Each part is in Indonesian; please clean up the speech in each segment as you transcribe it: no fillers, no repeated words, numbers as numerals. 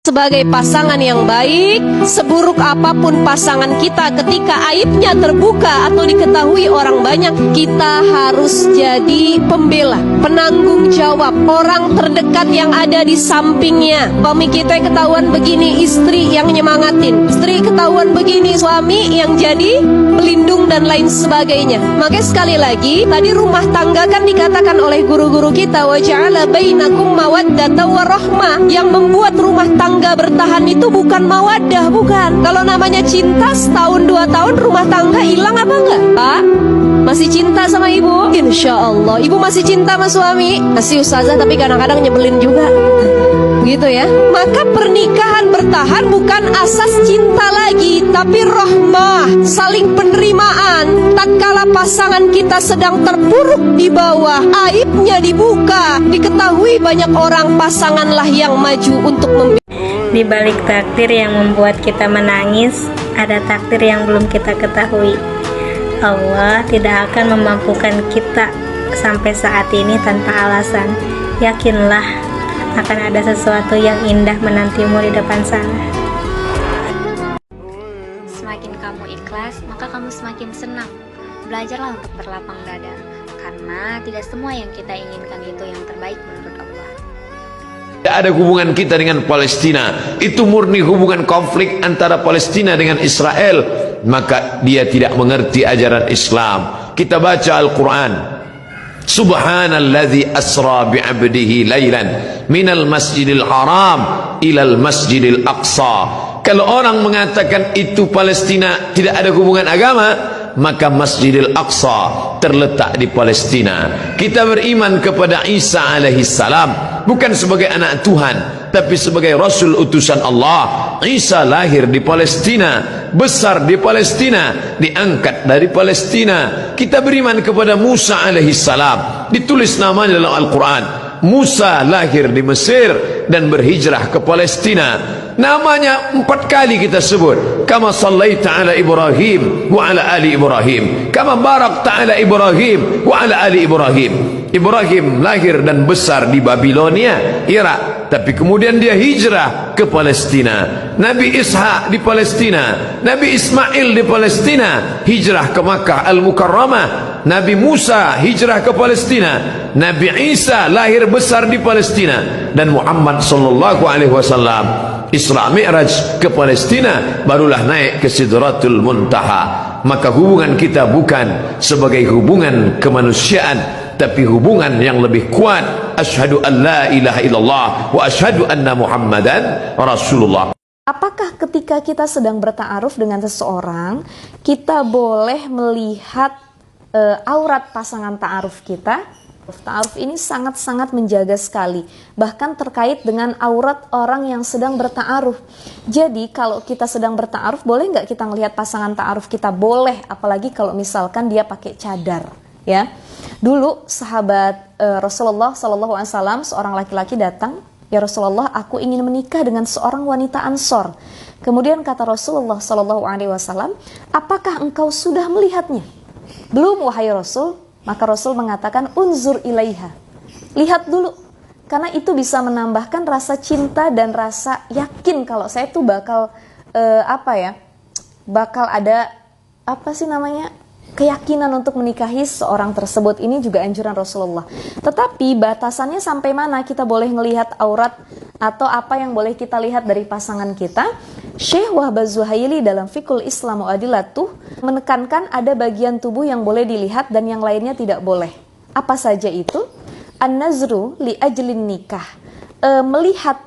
Sebagai pasangan yang baik, seburuk apapun pasangan kita, ketika aibnya terbuka atau diketahui orang banyak, kita harus jadi pembela, penanggung jawab, orang terdekat yang ada di sampingnya. Suami kita ketahuan begini, istri yang nyemangatin, istri ketahuan begini, suami yang jadi pelindung dan lain sebagainya. Makanya sekali lagi, tadi rumah tangga kan dikatakan oleh guru-guru kita, wa ja'ala bainakum mawaddata warahmah. Yang membuat rumah tangga bertahan itu bukan mawaddah, bukan. Kalau namanya cinta, setahun 2 tahun rumah tangga hilang apa enggak? Pak, masih cinta sama ibu? Insya Allah. Ibu masih cinta sama suami? Masih ustazah, tapi kadang-kadang nyebelin juga. Begitu ya. Maka pernikahan bertahan bukan asas cinta lagi, tapi rahmah, saling penerimaan. Tatkala pasangan kita sedang terpuruk di bawah, aibnya dibuka, diketahui banyak orang, pasanganlah yang maju untuk membela. Di balik takdir yang membuat kita menangis, ada takdir yang belum kita ketahui. Allah tidak akan memampukan kita sampai saat ini tanpa alasan. Yakinlah, akan ada sesuatu yang indah menantimu di depan sana. Semakin kamu ikhlas, maka kamu semakin senang. Belajarlah untuk berlapang dada, karena tidak semua yang kita inginkan itu yang terbaik menurut Allah. Tidak ada hubungan kita dengan Palestina, itu murni hubungan konflik antara Palestina dengan Israel. Maka dia tidak mengerti ajaran Islam. Kita baca Al-Quran, Subhanalladzi asra bi'abdihi laylan minal masjidil haram ilal masjidil aqsa. Kalau orang mengatakan itu Palestina tidak ada hubungan agama, maka Masjidil Aqsa terletak di Palestina. Kita beriman kepada Isa alaihissalam bukan sebagai anak Tuhan, tapi sebagai Rasul utusan Allah. Isa lahir di Palestina, besar di Palestina, diangkat dari Palestina. Kita beriman kepada Musa alaihissalam, ditulis namanya dalam Al-Quran. Musa lahir di Mesir dan berhijrah ke Palestina. Namanya 4 kali kita sebut. Kama sallaita ala Ibrahim wa ala ali Ibrahim, kama barakta ala Ibrahim wa ala ali Ibrahim. Ibrahim lahir dan besar di Babilonia, Irak, tapi kemudian dia hijrah ke Palestina. Nabi Ishak di Palestina, Nabi Ismail di Palestina, hijrah ke Makkah Al-Mukarramah. Nabi Musa hijrah ke Palestina, Nabi Isa lahir besar di Palestina, dan Muhammad sallallahu alaihi wasallam Isra Mi'raj ke Palestina, barulah naik ke Sidratul Muntaha. Maka hubungan kita bukan sebagai hubungan kemanusiaan, tapi hubungan yang lebih kuat. Asyhadu an la ilaha illallah wa asyhadu anna Muhammadan Rasulullah. Apakah ketika kita sedang berta'aruf dengan seseorang, kita boleh melihat aurat pasangan ta'aruf kita? Ta'aruf ini sangat-sangat menjaga sekali, bahkan terkait dengan aurat orang yang sedang berta'aruf. Jadi kalau kita sedang berta'aruf, boleh nggak kita melihat pasangan ta'aruf kita? Boleh, apalagi kalau misalkan dia pakai cadar, ya. Dulu sahabat Rasulullah SAW, seorang laki-laki datang, ya Rasulullah, aku ingin menikah dengan seorang wanita Ansor. Kemudian kata Rasulullah SAW, apakah engkau sudah melihatnya? Belum, wahai Rasul. Maka Rasul mengatakan, unzur ilaiha, lihat dulu, karena itu bisa menambahkan rasa cinta dan rasa yakin kalau saya tuh bakal bakal ada keyakinan untuk menikahi seorang tersebut. Ini juga anjuran Rasulullah. Tetapi batasannya sampai mana kita boleh melihat aurat atau apa yang boleh kita lihat dari pasangan kita? Syekh Wahbah Zuhaili dalam Fiqhul Islam wa Adillatuh menekankan ada bagian tubuh yang boleh dilihat dan yang lainnya tidak boleh. Apa saja itu? An-nazru li ajlin nikah, melihat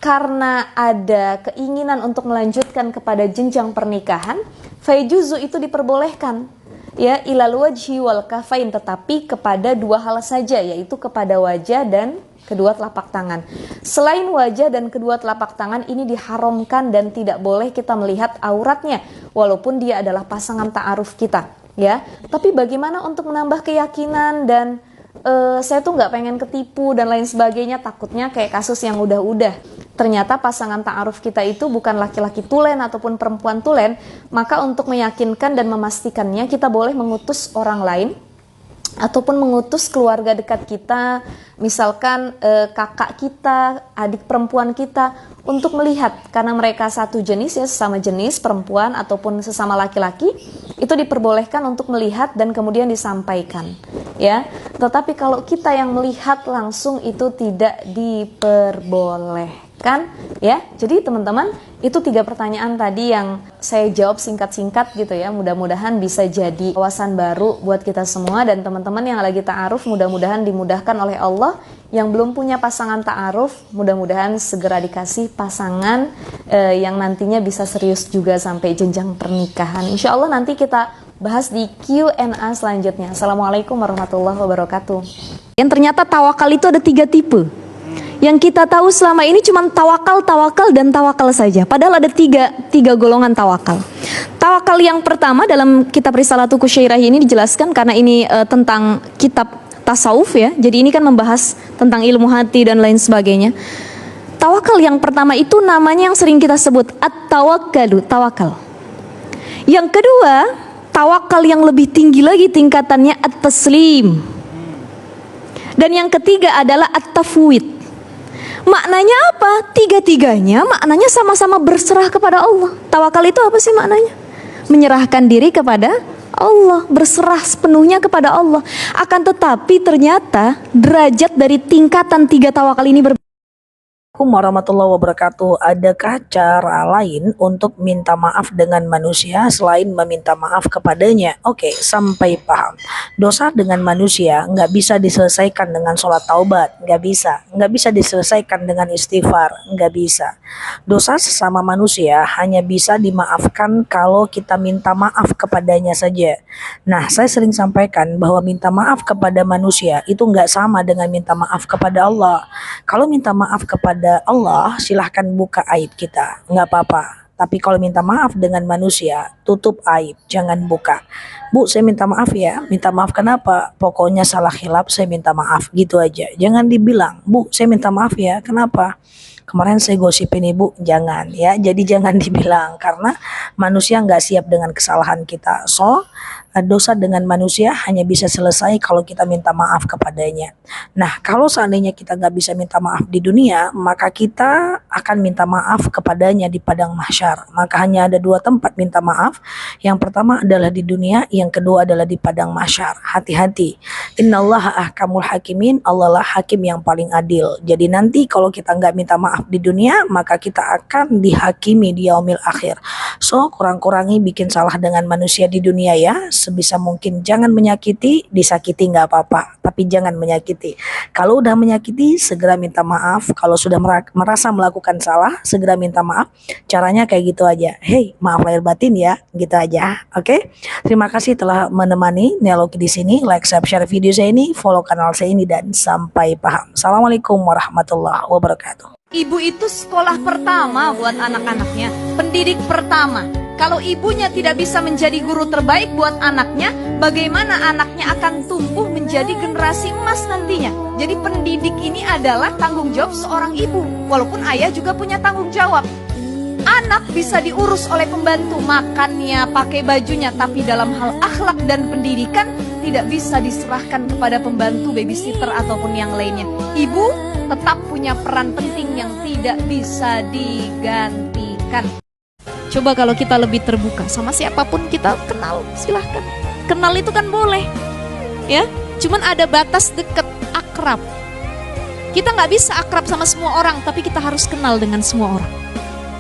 karena ada keinginan untuk melanjutkan kepada jenjang pernikahan. Fayjuzu, itu diperbolehkan, ya, ilal wajhi wal kafain, tetapi kepada 2 hal saja, yaitu kepada wajah dan kedua telapak tangan. Selain wajah dan kedua telapak tangan, ini diharamkan dan tidak boleh kita melihat auratnya, walaupun dia adalah pasangan ta'aruf kita, ya. Tapi bagaimana untuk menambah keyakinan dan saya tuh nggak pengen ketipu dan lain sebagainya, takutnya kayak kasus yang udah-udah. Ternyata pasangan ta'aruf kita itu bukan laki-laki tulen ataupun perempuan tulen, maka untuk meyakinkan dan memastikannya kita boleh mengutus orang lain ataupun mengutus keluarga dekat kita, misalkan kakak kita, adik perempuan kita, untuk melihat, karena mereka satu jenis ya, sesama jenis perempuan ataupun sesama laki-laki, itu diperbolehkan untuk melihat dan kemudian disampaikan ya. Tetapi kalau kita yang melihat langsung itu tidak diperbolehkan ya. Jadi teman-teman, itu 3 pertanyaan tadi yang saya jawab singkat-singkat gitu ya. Mudah-mudahan bisa jadi wawasan baru buat kita semua, dan teman-teman yang lagi ta'aruf mudah-mudahan dimudahkan oleh Allah. Yang belum punya pasangan ta'aruf, mudah-mudahan segera dikasih pasangan yang nantinya bisa serius juga sampai jenjang pernikahan. Insya Allah nanti kita bahas di Q&A selanjutnya. Assalamualaikum warahmatullahi wabarakatuh. Yang ternyata tawakal itu ada 3 tipe. Yang kita tahu selama ini cuma tawakal, dan tawakal saja. Padahal ada tiga golongan tawakal. Tawakal yang pertama dalam kitab Risalatu Kusyairah ini dijelaskan, karena ini tentang kitab tasawuf ya. Jadi ini kan membahas tentang ilmu hati dan lain sebagainya. Tawakal yang pertama itu namanya yang sering kita sebut at-tawakkalu, tawakal. Yang kedua, tawakal yang lebih tinggi lagi tingkatannya at-taslim. Dan yang ketiga adalah at-tafwid. Maknanya apa? Tiga-tiganya maknanya sama-sama berserah kepada Allah. Tawakal itu apa sih maknanya? Menyerahkan diri kepada Allah, berserah sepenuhnya kepada Allah. Akan tetapi ternyata derajat dari tingkatan 3 tawakal ini berbeda. Assalamualaikum warahmatullahi wabarakatuh. Adakah cara lain untuk minta maaf dengan manusia selain meminta maaf kepadanya? Oke, sampai paham. Dosa dengan manusia nggak bisa diselesaikan dengan sholat taubat, nggak bisa diselesaikan dengan istighfar, nggak bisa. Dosa sesama manusia hanya bisa dimaafkan kalau kita minta maaf kepadanya saja. Nah, saya sering sampaikan bahwa minta maaf kepada manusia itu nggak sama dengan minta maaf kepada Allah. Kalau minta maaf kepada Allah, silahkan buka aib kita, nggak apa-apa. Tapi kalau minta maaf dengan manusia, tutup aib, jangan buka. Bu, saya minta maaf ya. Minta maaf kenapa? Pokoknya salah khilaf, saya minta maaf, gitu aja. Jangan dibilang, Bu, saya minta maaf ya. Kenapa? Kemarin saya gosipin ibu, jangan ya. Jadi jangan dibilang, karena manusia nggak siap dengan kesalahan kita. So, dosa dengan manusia hanya bisa selesai kalau kita minta maaf kepadanya. Nah, kalau seandainya kita nggak bisa minta maaf di dunia, maka kita akan minta maaf kepadanya di padang mahsyar. Maka hanya ada 2 tempat minta maaf. Yang pertama adalah di dunia, yang kedua adalah di padang mahsyar. Hati-hati. Innallaha ahkamul hakimin. Allah lah hakim yang paling adil. Jadi nanti kalau kita nggak minta maaf di dunia, maka kita akan dihakimi di yaumil akhir. So, kurang-kurangi bikin salah dengan manusia di dunia ya. Sebisa mungkin jangan menyakiti, disakiti nggak apa-apa, tapi jangan menyakiti. Kalau udah menyakiti, segera minta maaf. Kalau sudah merasa melakukan salah, segera minta maaf. Caranya kayak gitu aja. Hey, maaf lahir batin ya, gitu aja. Oke? Terima kasih telah menemani Neologi di sini. Like, share video saya ini, follow kanal saya ini, dan sampai paham. Assalamualaikum warahmatullahi wabarakatuh. Ibu itu sekolah pertama buat anak-anaknya, pendidik pertama. Kalau ibunya tidak bisa menjadi guru terbaik buat anaknya, bagaimana anaknya akan tumbuh menjadi generasi emas nantinya? Jadi pendidik ini adalah tanggung jawab seorang ibu, walaupun ayah juga punya tanggung jawab. Anak bisa diurus oleh pembantu, makannya, pakai bajunya, tapi dalam hal akhlak dan pendidikan tidak bisa diserahkan kepada pembantu, babysitter ataupun yang lainnya. Ibu tetap punya peran penting yang tidak bisa digantikan. Coba kalau kita lebih terbuka sama siapapun kita kenal, silahkan. Kenal itu kan boleh, ya. Cuman ada batas deket, akrab. Kita nggak bisa akrab sama semua orang, tapi kita harus kenal dengan semua orang.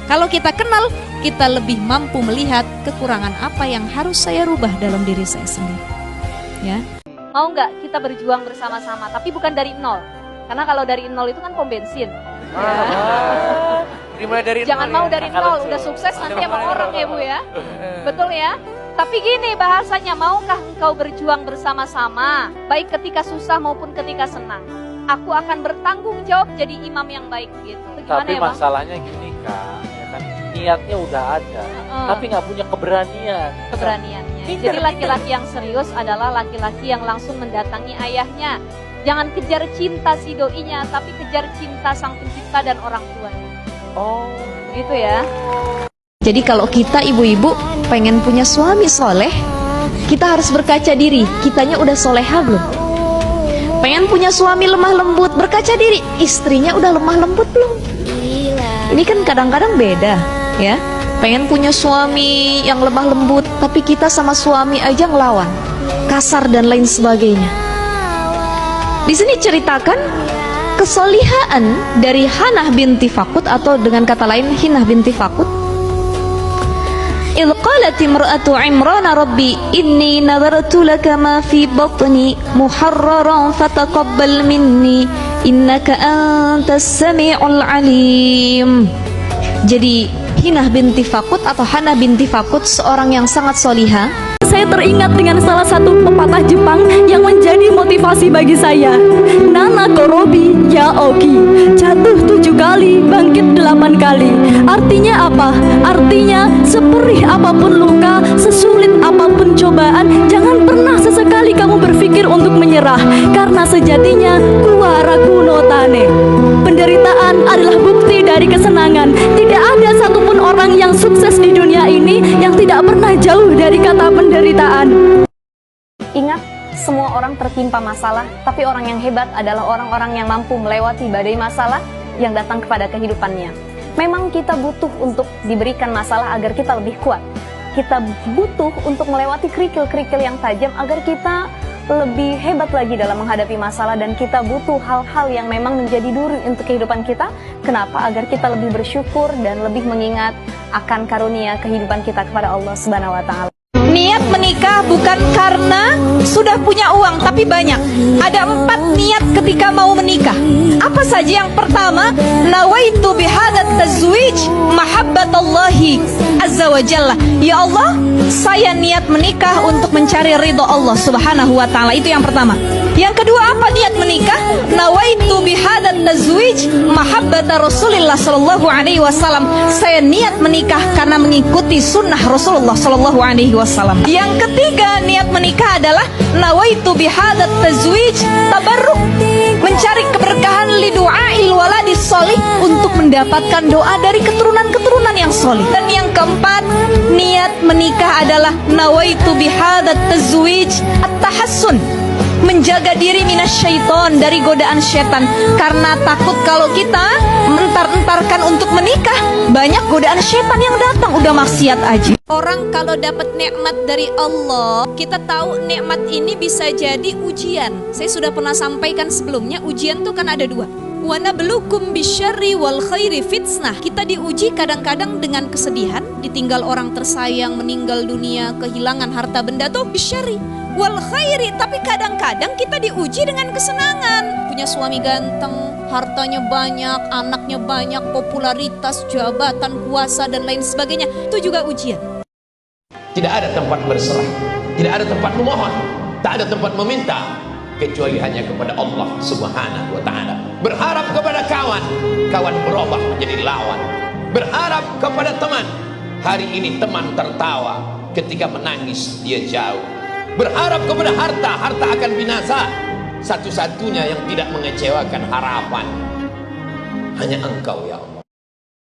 Kalau kita kenal, kita lebih mampu melihat kekurangan apa yang harus saya rubah dalam diri saya sendiri. Ya. Mau nggak kita berjuang bersama-sama, tapi bukan dari nol. Karena kalau dari nol itu kan pom bensin. Dimulai dari Jangan nol mau ya? dari nol, udah sukses nanti sama orang ya Bu ya. Betul ya? Tapi gini bahasanya, maukah engkau berjuang bersama-sama, baik ketika susah maupun ketika senang? Aku akan bertanggung jawab jadi imam yang baik gitu. Gimana Tapi ya Bang? masalahnya gini Kak, ya kan niatnya udah ada, tapi nggak punya keberanian. Keberaniannya. Minder, Jadi laki-laki yang serius adalah laki-laki yang langsung mendatangi ayahnya. Jangan kejar cinta si doinya, tapi kejar cinta sang pencipta dan orang tuanya. Oh, Gitu ya. Jadi kalau kita ibu-ibu pengen punya suami soleh, Kita harus berkaca diri, kitanya udah soleha belum? Pengen punya suami lemah lembut, berkaca diri, istrinya udah lemah lembut belum? Ini kan kadang-kadang beda, ya. Pengen punya suami yang lemah lembut, tapi kita sama suami aja ngelawan, kasar dan lain sebagainya. Di sini ceritakan kesolihaan dari Hanah binti Fakut, atau dengan kata lain Hinah binti Fakut. إذ قالت امرأة عمران ربي إني نذرت لك ما في بطني محررا فتقبل مني إنك أنت السميع العليم. Jadi Hinah binti Fakut atau Hanah binti Fakut seorang yang sangat soliha. Saya teringat dengan salah satu pepatah Jepang yang menjadi motivasi bagi saya. Nana korobi ya oki, jatuh 7 kali, bangkit 8 kali. Artinya apa? Artinya seperih apapun luka, sesulit apapun cobaan, jangan pernah sesekali kamu berpikir untuk menyerah, karena sejatinya kuwara kuno tane. Penderitaan adalah bukti dari kesenangan. Tidak ada satupun orang yang sukses di dunia ini yang tidak pernah jauh dari kata penderitaan. Ingat, semua orang tertimpa masalah, tapi orang yang hebat adalah orang-orang yang mampu melewati badai masalah yang datang kepada kehidupannya. Memang kita butuh untuk diberikan masalah agar kita lebih kuat. Kita butuh untuk melewati kerikil-kerikil yang tajam agar kita lebih hebat lagi dalam menghadapi masalah, dan kita butuh hal-hal yang memang menjadi duri untuk kehidupan kita. Kenapa? Agar kita lebih bersyukur dan lebih mengingat akan karunia kehidupan kita kepada Allah Subhanahu wa taala. Niat menikah bukan karena sudah punya uang tapi banyak. Ada 4 niat ketika mau menikah. Apa saja? Yang pertama, nawaitu bihadat tazwij mahabbatallahi azza wa jalla. Ya Allah, saya niat menikah untuk mencari ridho Allah Subhanahu wa taala. Itu yang pertama. Yang kedua, apa niat menikah? Nawaitu bihadat tazwij mahabbata Rasulillah sallallahu alaihi wasallam. Saya niat menikah karena mengikuti sunnah Rasulullah sallallahu alaihi wasallam. Yang ketiga, niat menikah adalah nawaitu bihadat tazwij tabarruk, mencari keberkahan li du'ail waladis sholih, untuk mendapatkan doa dari keturunan-keturunan yang solih. Dan yang keempat, niat menikah adalah nawaitu bihadat tazwij at-tahassun, menjaga diri minasyaiton, dari godaan syaitan. Karena takut kalau kita mentar-entarkan untuk menikah, banyak godaan syaitan yang datang, udah maksiat aja. Orang kalau dapat nikmat dari Allah, kita tahu nikmat ini bisa jadi ujian. Saya sudah pernah sampaikan sebelumnya, ujian tuh kan ada 2. Wa nabluukum bisyarri wal khairi fitnah. Kita diuji kadang-kadang dengan kesedihan, ditinggal orang tersayang, meninggal dunia, kehilangan harta benda, tuh bisyarri wal khairi. Tapi kadang-kadang kita diuji dengan kesenangan, punya suami ganteng, hartanya banyak, anaknya banyak, popularitas, jabatan, kuasa dan lain sebagainya. Itu juga ujian. Tidak ada tempat berserah, tidak ada tempat memohon, tak ada tempat meminta, kecuali hanya kepada Allah Subhanahu wa ta'ala. Berharap kepada kawan, kawan berubah menjadi lawan. Berharap kepada teman, hari ini teman tertawa, ketika menangis dia jauh. Berharap kepada harta, harta akan binasa. Satu-satunya yang tidak mengecewakan harapan hanya Engkau ya Allah.